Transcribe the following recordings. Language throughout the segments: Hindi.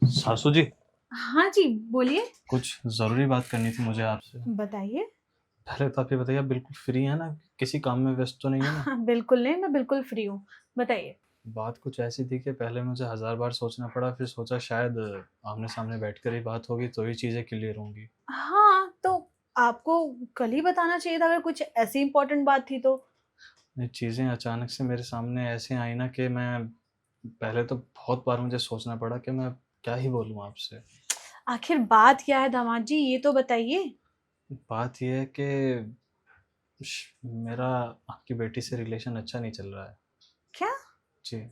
सासू जी, हाँ जी, बोलिए। कुछ ज़रूरी बात करनी थी मुझे आपसे। बताइए। पहले तो आप ये बताइए, आप बिल्कुल फ्री हैं ना? किसी काम में व्यस्त तो नहीं है ना? हाँ, बिल्कुल नहीं, मैं बिल्कुल फ्री हूँ। बताइए। बात कुछ ऐसी थी कि पहले मुझे हज़ार बार सोचना पड़ा, फिर सोचा शायद आमने-सामने बैठकर ही बात होगी तो ही चीज़ें क्लियर होंगी। हाँ, तो आपको कल ही बताना चाहिए था अगर कुछ ऐसी इम्पोर्टेंट बात थी तो। ये चीज़ें अचानक से मेरे सामने ऐसे आई ना कि मैं पहले तो बहुत बार मुझे सोचना पड़ा कि मैं क्या ही बोलूँ आपसे। आखिर बात क्या है दामाद जी, ये तो बताइए? बात ये है कि मेरा आपकी बेटी से रिलेशन अच्छा नहीं चल रहा है। क्या? जी।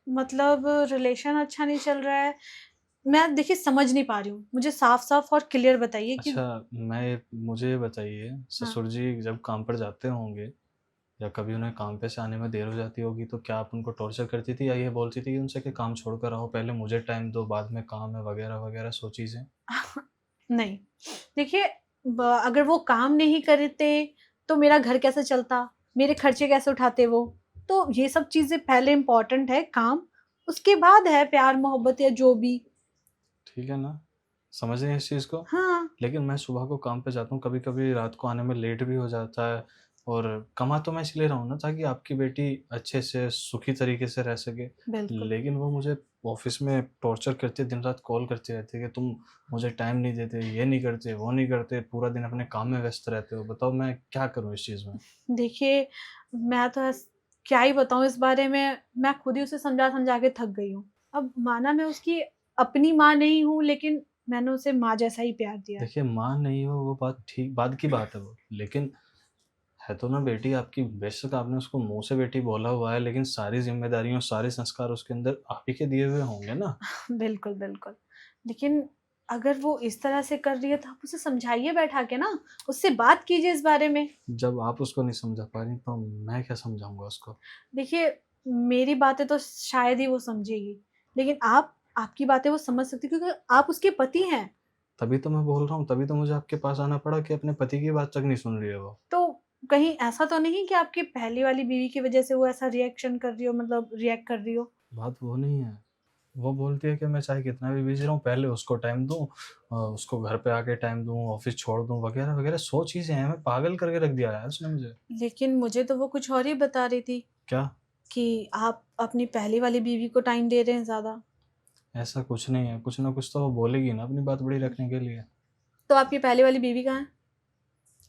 मतलब रिलेशन अच्छा नहीं चल रहा है? मैं देखिए समझ नहीं पा रही हूँ। मुझे साफ-साफ और क्लियर बताइए कि अच्छा, मुझे ये बताइए, हाँ। ससुर जी जब काम पर जाते होंगे या कभी उन्हें काम पे से आने में देर हो जाती होगी, तो क्या आप उनको टॉर्चर करती थी या ये बोलती थी उनसे कि काम छोड़ कर आओ, पहले मुझे टाइम दो, बाद में काम है वगैरह-वगैरह सौ चीज़ें? नहीं। देखिए अगर वो काम नहीं करते तो मेरा घर कैसे चलता? मेरे खर्चे कैसे उठाते वो? तो ये सब चीज़ें पहले इम्पोर्टेंट है काम, उसके बाद है प्यार मोहब्बत या जो भी। ठीक है ना? समझ रहे हैं इस चीज़ को? हाँ, लेकिन मैं सुबह को काम पे जाता हूँ, कभी-कभी रात को आने में लेट भी हो जाता है और कमा तो मैं इसलिए रहा हूँ ना ताकि आपकी बेटी अच्छे से सुखी तरीके से रह सके। बिल्कुल। लेकिन वो मुझे ऑफ़िस में टॉर्चर करती है, दिन-रात कॉल करती रहती है कि तुम मुझे टाइम नहीं देते, ये नहीं करते, वो नहीं करते, पूरा दिन अपने काम में व्यस्त रहते हो। बताओ मैं क्या करूँ इस चीज़ में? देखिए मैं तो क्या ही बताऊँ इस बारे में, मैं खुद ही उसे समझा-समझा के थक गई हूँ। अब माना मैं उसकी अपनी माँ नहीं हूँ लेकिन मैंने उसे माँ जैसा ही प्यार दिया है। देखिए, माँ नहीं हो वो बात ठीक बाद की बात है वो, लेकिन है तो ना बेटी आपकी। बेशक आपने उसको मुँह से बेटी बोला हुआ है, लेकिन सारी ज़िम्मेदारियाँ, सारे संस्कार उसके अंदर आप ही के दिए हुए होंगे ना? बिल्कुल, बिल्कुल। लेकिन अगर वो इस तरह से कर रही है तो आप उसे समझाइए बैठा के ना, उससे बात कीजिए इस बारे में। जब आप उसको नहीं समझा पा रही, तो मैं क्या समझाऊँगा उसको? देखिए, मेरी बातें तो शायद ही वो समझेगी, लेकिन आपकी बातें वो समझ सकती है क्योंकि आप उसके पति हैं। तभी तो मैं बोल रहा हूँ, तभी तो मुझे आपके पास आना पड़ा कि अपने पति की बात तक नहीं सुन रही है वो। तो कहीं ऐसा तो नहीं कि आपकी पहली वाली बीवी की वज़ह से वो ऐसा रिएक्शन कर रही हो मतलब रिएक्ट कर रही हो? बात वो नहीं है। वो बोलती है कि मैं चाहे कितना भी बिज़ी रहूँ, पहले उसको टाइम दूँ, उसको घर पे आके टाइम दूँ, ऑफ़िस छोड़ दूँ, वगैरह-वगैरह 100 चीज़ें हैं। मैं पागल करके रख दिया यार उसने मुझे। लेकिन मुझे तो वो कुछ और ही बता रही थी क्या? कि आप अपनी पहली वाली बीवी को टाइम दे रहे हैं ज़्यादा। ऐसा कुछ नहीं है। कुछ ना कुछ तो वो बोलेगी ना अपनी बात बड़ी रखने के लिए। तो आपकी पहली वाली बीवी कहाँ है?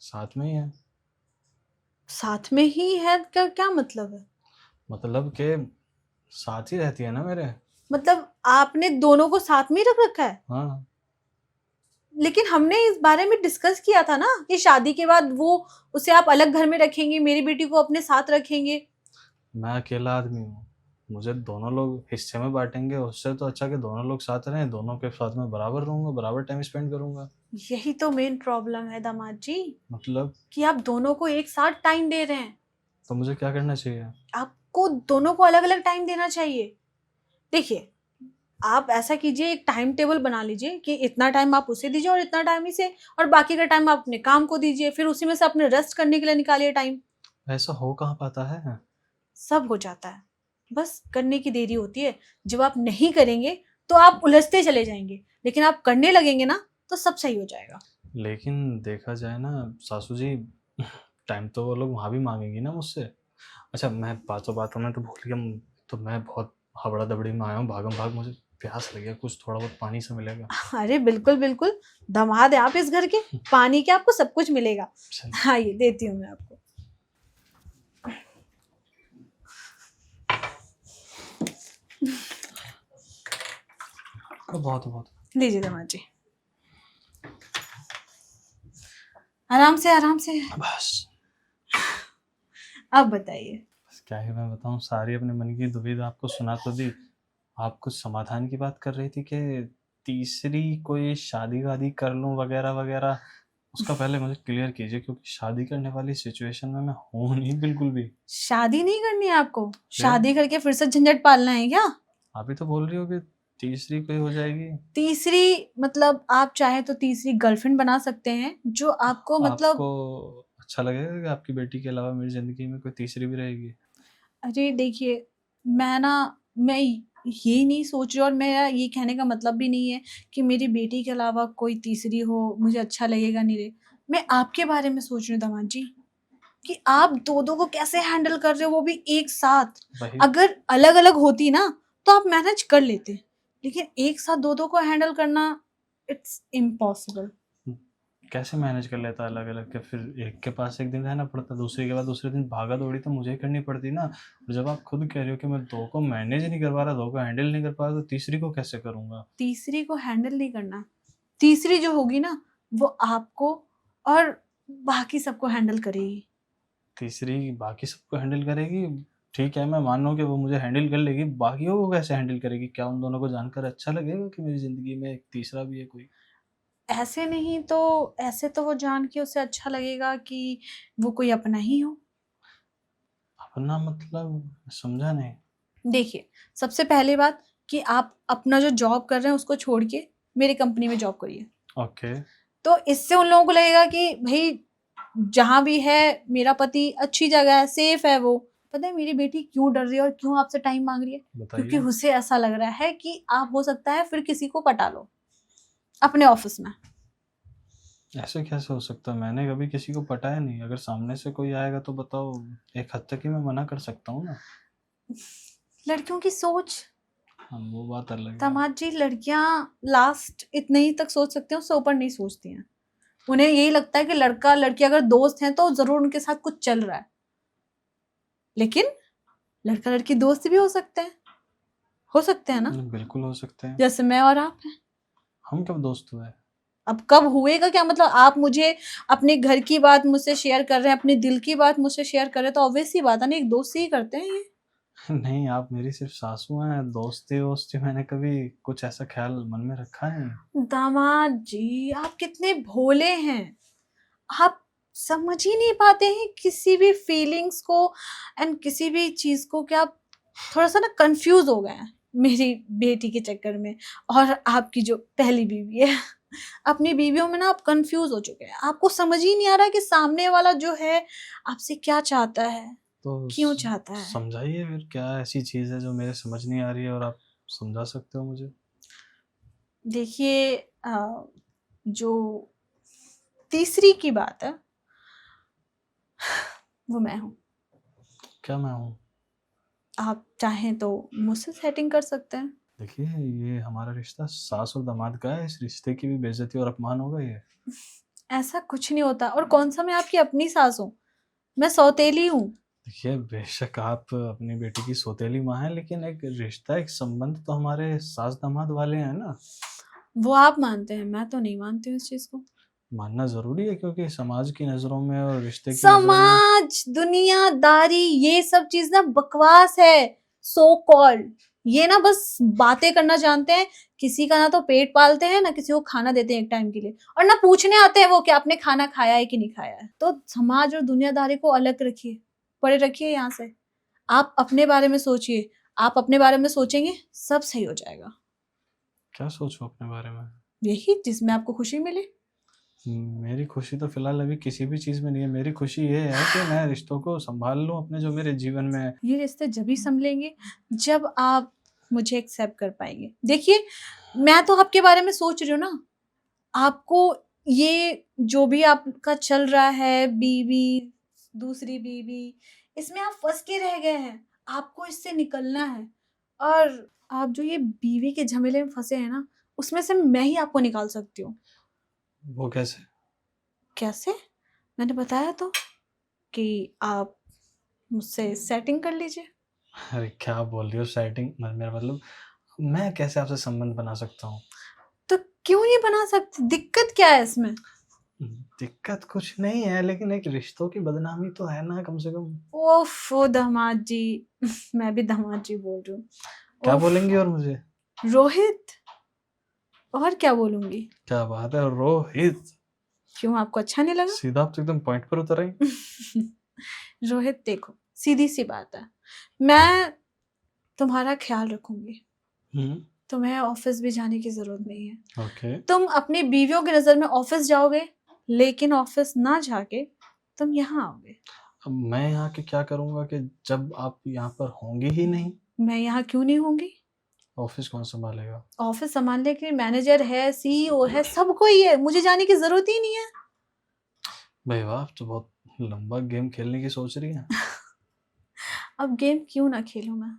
साथ में ही है। साथ में ही है का क्या मतलब है? मतलब कि साथ ही रहती है ना मेरे। मतलब आपने दोनों को साथ में ही रख रखा है? हाँ, लेकिन हमने इस बारे में डिस्कस किया था ना कि शादी के बाद वो उसे आप अलग घर में रखेंगे, मेरी बेटी को अपने साथ रखेंगे। मैं अकेला आदमी हूँ। मुझे दोनों लोग हिस्से में बाँटेंगे, उससे तो अच्छा कि दोनों लोग साथ रहें, दोनों के साथ में बराबर रहूँगा, बराबर टाइम स्पेंड करूँगा। यही तो मेन प्रॉब्लम है दामाद जी, मतलब कि आप दोनों को एक साथ टाइम दे रहे हैं। तो मुझे क्या करना चाहिए? आपको दोनों को अलग-अलग टाइम देना चाहिए। देखिए, आप ऐसा कीजिए एक टाइम टेबल बना लीजिए कि इतना टाइम आप उसे दीजिए और इतना टाइम इसे और बाकी का टाइम आप अपने काम को दीजिए। फिर उसी में से अपने रेस्ट करने के लिए निकालिए टाइम। ऐसा हो कहाँ पाता है? सब हो जाता है। बस करने की देरी होती है। जब आप नहीं करेंगे, तो आप उलझते चले जाएँगे। लेकिन आप करने लगेंगे ना, तो सब सही हो जाएगा। लेकिन देखा जाए ना सासू जी, टाइम तो वो लोग वहाँ भी माँगेंगी ना मुझसे। अच्छा, मैं बातों-बातों में तो भूल गया, तो मैं बहुत हबड़ा-दबड़ी में आया हूँ, भागम-भाग, मुझे प्यास लगी है, कुछ थोड़ा बहुत पानी से मिलेगा? अरे! बिल्कुल, बिल्कुल। दामाद हैं आप इस घर के, पानी क्या आपको सब कुछ मिलेगा। चल आइए, देती हूँ मैं आपको। बहुत बहुत। लीजिए दामाद जी। आराम से, आराम से। बस। अब बताइए। बस क्या ही मैं बताऊँ, सारी अपने मन की दुविधा आपको सुना तो दी। आप कुछ समाधान की बात कर रही थी कि तीसरी कोई शादी-वादी कर लूँ वगैरह-वगैरह। उसका पहले मुझे क्लियर कीजिए, क्योंकि शादी करने वाली सिचुएशन में मैं हूँ नहीं बिल्कुल भी। शादी नहीं करनी है आपको? फिर? शादी करके फिर से झंझट पालना है क्या? आप ही तो बोल रही हो कि तीसरी कोई हो जाएगी। तीसरी मतलब आप चाहें तो तीसरी गर्लफ्रेंड बना सकते हैं, जो आपको आपको मतलब अच्छा लगेगा कि आपकी बेटी के अलावा मेरी ज़िंदगी में कोई तीसरी भी रहेगी? अरे देखिए, मैं ना मैं ये नहीं सोच रही, और मेरा ये कहने का मतलब भी नहीं है कि मेरी बेटी के अलावा कोई तीसरी हो, मुझे अच्छा लगेगा नहीं रे। मैं आपके बारे में सोच रही हूँ दामाद जी, कि आप दो को कैसे हैंडल कर रहे हो, वो भी एक साथ। वही अगर अलग अलग होती ना तो आप मैनेज कर लेते, लेकिन एक साथ दो को हैंडल करना, इट्स इम्पॉसिबल। कैसे मैनेज कर लेता अलग अलग के, फिर एक के पास एक दिन रहना पड़ता, दूसरे के बाद दूसरे दिन भागा दौड़ी तो मुझे ही करनी पड़ती ना। और जब आप खुद कह रहे हो कि मैं दो को मैनेज नहीं कर पा रहा, दो को हैंडल नहीं कर पा रहा, तो तीसरी को कैसे करूंगा? तीसरी को हैंडल नहीं करना, तीसरी जो होगी ना वो आपको और बाकी सबको हैंडल करेगी। तीसरी बाकी सबको हैंडल करेगी? ठीक है, मैं मान लूँ कि वो मुझे हैंडल कर लेगी, बाकियों को कैसे हैंडल करेगी? क्या उन दोनों को जानकर अच्छा लगेगा कि मेरी ज़िंदगी में एक तीसरा भी है कोई? ऐसे नहीं तो, ऐसे तो वो जान के उसे अच्छा लगेगा कि वो कोई अपना ही हो। अपना मतलब समझा नहीं। देखिए, सबसे पहली बात कि आप अपना जो जॉब कर रहे हैं उसको छोड़ के मेरी कंपनी में जॉब करिए। ओके। तो इससे उन लोगों को लगेगा कि भाई जहाँ भी है मेरा पति अच्छी जगह है, सेफ है वो। पता है मेरी बेटी क्यों डर रही है और क्यों आपसे टाइम मांग रही है? क्योंकि बताइए। उसे ऐसा लग रहा है कि आप हो सकता है फिर किसी को पटा लो अपने ऑफिस में। ऐसे कैसे हो सकता है? मैंने कभी किसी को पटाया नहीं। अगर सामने से कोई आएगा तो बताओ, एक हद तक ही मैं मना कर सकता हूँ ना। लड़कियों की सोच, हाँ, वो बात अलग है। दामाद जी, लड़कियां लास्ट इतने ही तक सोच सकती हैं, उससे ऊपर नहीं सोचती हैं। उन्हें यही लगता है कि लड़का लड़की अगर दोस्त हैं तो जरूर उनके साथ कुछ चल रहा है, लेकिन लड़का लड़की दोस्त भी हो सकते हैं ना, बिल्कुल हो सकते हैं। जैसे मैं और आप हैं। हम कब दोस्त हुए? अब कब हुए का क्या मतलब? आप मुझे अपने घर की बात मुझसे शेयर कर रहे हैं, अपने दिल की बात मुझसे शेयर कर रहे हैं, तो ऑब्वियस सी बात है ना, एक दोस्त ही करते हैं ये। नहीं, आप मेरी सिर्फ सासू हैं। दोस्ती वोस्ती मैंने कभी कुछ ऐसा ख्याल मन में रखा नहीं। दामाद जी, आप कितने भोले हैं, आप समझ ही नहीं पाते हैं किसी भी फीलिंग्स को एंड किसी भी चीज को, कि आप थोड़ा सा ना कंफ्यूज हो गए हैं मेरी बेटी के चक्कर में। और आपकी जो पहली बीवी है, अपनी बीवियों में ना आप कंफ्यूज हो चुके हैं, आपको समझ ही नहीं आ रहा कि सामने वाला जो है आपसे क्या चाहता है, तो क्यों चाहता है। समझाइए फिर, क्या ऐसी चीज़ है जो मेरे समझ नहीं आ रही है और आप समझा सकते हो मुझे? देखिए, जो तीसरी की बात है वो मैं हूँ। क्या मैं हूँ? आप चाहें तो मुझसे सेटिंग कर सकते हैं। देखिए, ये हमारा रिश्ता सास और दामाद का है। इस रिश्ते की भी बेइज्जती और अपमान होगा ये। ऐसा कुछ नहीं होता, और कौन सा मैं आपकी अपनी सास हूँ? मैं सौतेली हूँ। देखिए, बेशक आप अपनी बेटी की सौतेली माँ हैं, लेकिन एक रिश्ता, एक संबंध तो हमारे सास-दामाद वाले हैं ना। वो आप मानते हैं, मैं तो नहीं मानती हूँ इस चीज को। मानना ज़रूरी है, क्योंकि समाज की नज़रों में और रिश्ते की नज़रों में। समाज, दुनियादारी, ये सब चीज ना बकवास है, सो कॉल्ड। ये ना बस बातें करना जानते हैं, किसी का ना तो पेट पालते हैं, ना किसी को खाना देते हैं एक टाइम के लिए, और ना पूछने आते हैं वो कि आपने खाना खाया है कि नहीं खाया है। तो समाज और दुनियादारी को अलग रखिए, परे रखिए यहाँ से। आप अपने बारे में सोचिए, आप अपने बारे में सोचेंगे सब सही हो जाएगा। क्या सोचूं अपने बारे में? यही जिसमें आपको खुशी मिले। मेरी खुशी तो फिलहाल अभी किसी भी चीज़ में नहीं है। मेरी खुशी ये है कि मैं रिश्तों को संभाल लूँ अपने, जो मेरे जीवन में है। ये रिश्ते जब ही संभलेंगे जब आप मुझे एक्सेप्ट कर पाएंगे। देखिए, मैं तो आपके बारे में सोच रही हूँ ना, आपको ये जो भी आपका चल रहा है, बीवी, दूसरी बीवी, इसमें आप फंस के रह गए हैं, आपको इससे निकलना है। और आप जो ये बीवी के झमेले में फंसे हैं ना, उसमें से मैं ही आपको निकाल सकती हूँ। वो कैसे? कैसे? मैंने बताया तो, कि आप मुझसे सेटिंग कर लीजिए। अरे क्या बोल रही हो सेटिंग? मेरा मतलब, मैं कैसे आपसे संबंध बना सकता हूँ? तो क्यों नहीं बना सकते? दिक्कत क्या है इसमें? दिक्कत कुछ नहीं है, लेकिन एक रिश्तों की बदनामी तो है ना, कम से कम। ओफो दामाद जी, मैं भी दामाद जी बोल रही हूँ। क्या ओफ, बोलेंगी और मुझे? रोहित, और क्या बोलूंगी? क्या बात है रोहित! क्यों, आपको अच्छा नहीं लगा? सीधा आप तो एकदम पॉइंट पर उतर आई। रोहित देखो, सीधी सी बात है, मैं तुम्हारा ख्याल रखूंगी, हम्म। तुम्हें ऑफिस भी जाने की जरूरत नहीं है। ओके। तुम अपनी बीवियों की नजर में ऑफिस जाओगे, लेकिन ऑफिस ना जाके तुम यहाँ आओगे। अब मैं यहाँ के क्या करूँगा कि जब आप यहाँ पर होंगी ही नहीं? मैं यहाँ क्यों नहीं होंगी? ऑफिस कौन संभालेगा? ऑफिस संभालने के लिए मैनेजर है, सीईओ है, सबको ही है, मुझे जाने की जरूरत ही नहीं है। भाई वाह, आप तो बहुत लंबा गेम खेलने की सोच रही हैं। अब गेम क्यों ना खेलूं मैं,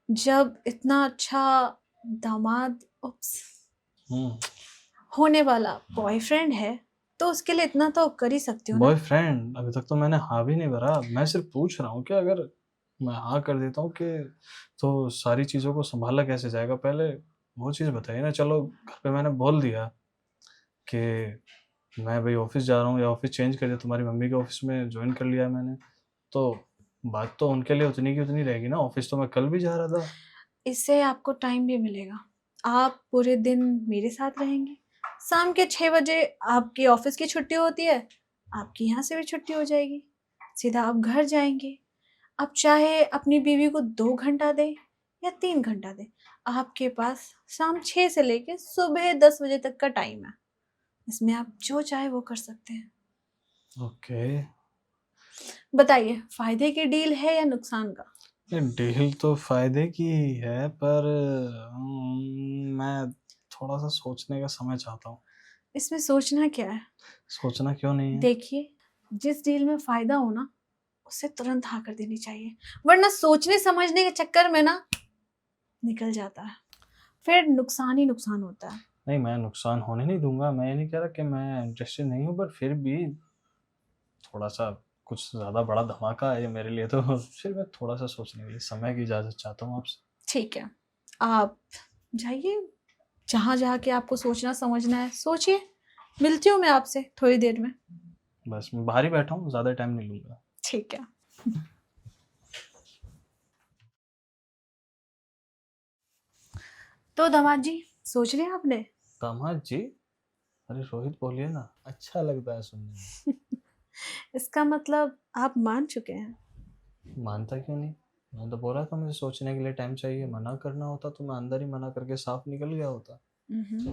जब इतना अच्छा दामाद, उप्स, हम्म। होने वाला बॉयफ्रेंड है, तो उसके लिए इतना तो कर ही सकती हूँ ना। बॉयफ्रेंड? अभी तक तो मैंने हाँ भी नहीं भरा। मैं सिर्फ पूछ रहा हूँ कि अगर मैं हाँ कर देता हूँ कि तो सारी चीज़ों को संभाला कैसे जाएगा, पहले वो चीज़ बताइए ना। चलो घर पे मैंने बोल दिया कि मैं भाई ऑफिस जा रहा हूँ, या ऑफिस चेंज कर दिया, तुम्हारी मम्मी के ऑफिस में ज्वाइन कर लिया है मैंने, तो बात तो उनके लिए उतनी की उतनी रहेगी ना। ऑफिस तो मैं कल भी जा रहा था। इससे आपको टाइम भी मिलेगा, आप पूरे दिन मेरे साथ रहेंगे, शाम के 6 बजे आपकी ऑफिस की छुट्टी होती है, आपकी यहाँ से भी छुट्टी हो जाएगी, सीधा आप घर जाएंगे। आप चाहे अपनी बीवी को 2 घंटा दे या 3 घंटा दे, आपके पास शाम 6 से लेके सुबह 10 बजे तक का टाइम है, इसमें आप जो चाहे वो कर सकते हैं। ओके। बताइए, फायदे की डील है या नुकसान का? ये डील तो फायदे की ही है, पर मैं थोड़ा सा सोचने का समय चाहता हूँ। इसमें सोचना क्या है? सोचना क्यों नहीं है? देखिए, जिस डील में फायदा हो ना, उसे तुरंत हाँ कर देनी चाहिए, वरना सोचने समझने के चक्कर में ना निकल जाता है, फिर नुकसान ही नुकसान होता है। नहीं, मैं नुकसान होने नहीं दूंगा। मैं ये नहीं कह रहा कि मैं इंटरेस्टेड नहीं हूँ, पर फिर भी थोड़ा सा कुछ ज़्यादा बड़ा धमाका है ये मेरे लिए, तो फिर मैं थोड़ा सा सोचने के लिए समय की इजाज़त चाहता हूँ आपसे। ठीक है, आप जाइए, जहाँ जहाँ के आपको सोचना समझना है सोचिए, मिलती हूँ मैं आपसे थोड़ी देर में। बस मैं बाहर ही बैठा हूँ, ज़्यादा टाइम नहीं लूँगा। ठीक है। तो दामाद जी, सोच लिया आपने? दामाद जी? अरे रोहित बोलिए ना, अच्छा लगता है सुनने में। इसका मतलब आप मान चुके हैं? मानता क्यों नहीं? मैं तो बोला था मुझे सोचने के लिए टाइम चाहिए। मना करना होता तो मैं अंदर ही मना करके साफ निकल गया होता। हम्म।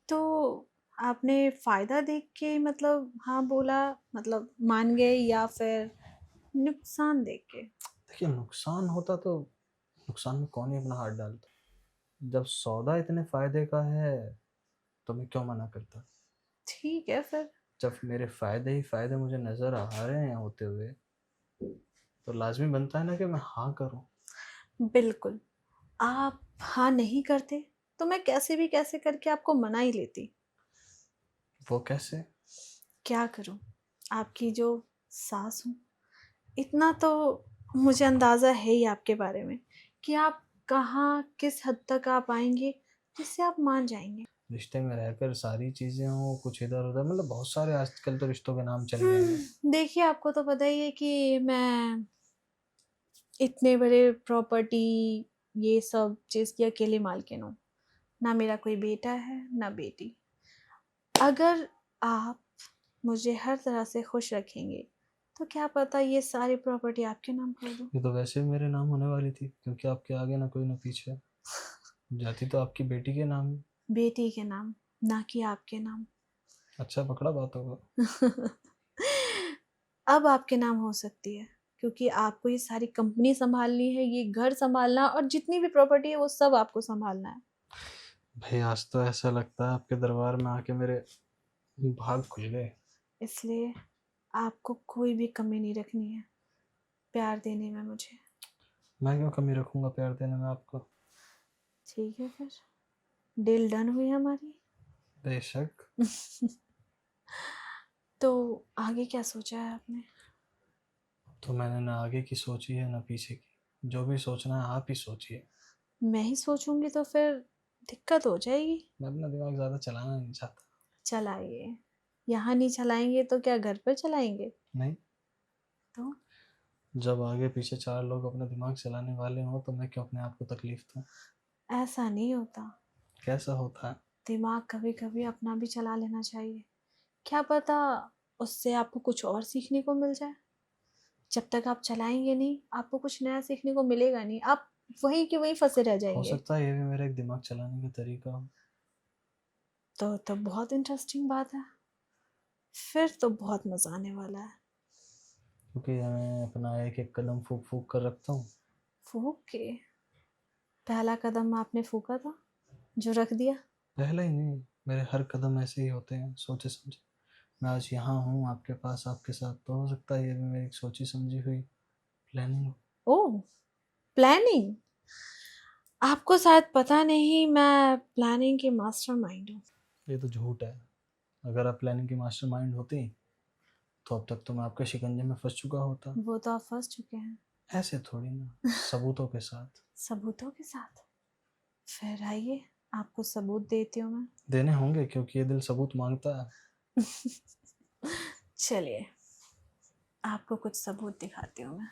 तो आपने फायदा देख के मतलब हाँ बोला, मतलब मान गए, या फिर नुकसान देख के? देखिए, नुकसान होता तो नुकसान में कौन ही अपना हाथ डालता। जब सौदा इतने फायदे का है तो मैं क्यों मना करता। ठीक है फिर। जब मेरे फायदे ही फायदे मुझे नजर आ रहे हैं होते हुए, तो लाजमी बनता है ना कि मैं हाँ करूं। बिल्कुल, आप हाँ नहीं करते तो मैं कैसे भी कैसे करके आपको मना ही लेती। वो कैसे? क्या करूं, आपकी जो सास हूँ, इतना तो मुझे अंदाजा है ही आपके बारे में कि आप कहाँ किस हद तक आप आएंगे जिससे आप मान जाएंगे। रिश्ते में रहकर सारी चीजें हो, कुछ इधर उधर, मतलब बहुत सारे आजकल तो रिश्तों के नाम चल गए हैं। देखिए, आपको तो पता ही है कि मैं इतने बड़े प्रॉपर्टी, ये सब चीज़ की अकेले मालकिन हूँ, ना मेरा कोई बेटा है ना बेटी। अगर आप मुझे हर तरह से खुश रखेंगे तो क्या पता ये सारी प्रॉपर्टी आपके नाम कर दूं। ये तो वैसे भी मेरे नाम होने वाली थी, क्योंकि आपके आगे ना कोई ना पीछे। जाती तो आपकी बेटी के नाम ही। बेटी के नाम, ना कि आपके नाम। अच्छा पकड़ा बात होगा। अब आपके नाम हो सकती है, क्योंकि आपको ये सारी कंपनी संभालनी है, ये घर संभालना, और जितनी भी प्रॉपर्टी है वो सब आपको संभालना है। भाई आज तो ऐसा लगता है आपके दरबार में आके मेरे भाग खुल गए। इसलिए आपको कोई भी कमी नहीं रखनी है प्यार देने में मुझे। मैं क्यों कमी रखूंगा प्यार देने में आपको? ठीक है फिर, डील डन हुई हमारी। बेशक। तो आगे क्या सोचा है आपने? तो मैंने ना आगे की सोची है ना पीछे की। जो भी सोचना है आप ही सोचिए। मैं ही सोचूंगी तो फिर दिक्कत हो जाएगी। मैं अपना दिमाग ज़्यादा चलाना नहीं चाहता। चलाइए, यहाँ नहीं चलाएंगे तो क्या घर पर चलाएंगे? नहीं। तो जब आगे पीछे चार लोग अपना दिमाग चलाने वाले हों तो मैं क्यों अपने आप को तकलीफ दूँ? ऐसा नहीं होता, कैसा होता है? दिमाग कभी कभी अपना भी चला लेना चाहिए, क्या पता उससे आपको कुछ और सीखने को मिल जाए। जब तक आप चलाएंगे नहीं, आपको कुछ नया सीखने को मिलेगा नहीं, आप वहीं के वहीं फंसे रह हो जाएंगे। सकता है ये भी मेरा एक दिमाग चलाने का तरीका हो। तो तब बहुत इंटरेस्टिंग बात है, फिर तो बहुत मजा आने वाला है। क्योंकि मैं अपना एक एक कदम फूक फूक कर रखता हूँ। फूक के? पहला कदम आपने फूका था जो रख दिया। पहला ही नहीं, मेरे हर कदम ऐसे ही होते हैं, सोचे समझे। मैं आज यहाँ हूँ आपके पास, आपके साथ, तो हो सकता है ये भी मेरी सोची समझी हुई प्लानिंग हो। ओह, प्लानिंग। आपको शायद पता नहीं, मैं प्लानिंग की मास्टरमाइंड हूँ। ये तो झूठ है। अगर आप प्लानिंग की मास्टरमाइंड होती तो अब तक तो मैं आपके शिकंजे में फंस चुका होता। वो तो आप फंस चुके हैं। ऐसे थोड़ी ना, सबूतों के साथ। सबूतों के साथ? फिर आइए, आपको सबूत देती हूँ मैं। देने होंगे क्योंकि ये दिल सबूत मांगता है। चलिए, आपको कुछ सबूत दिखाती हूँ मैं।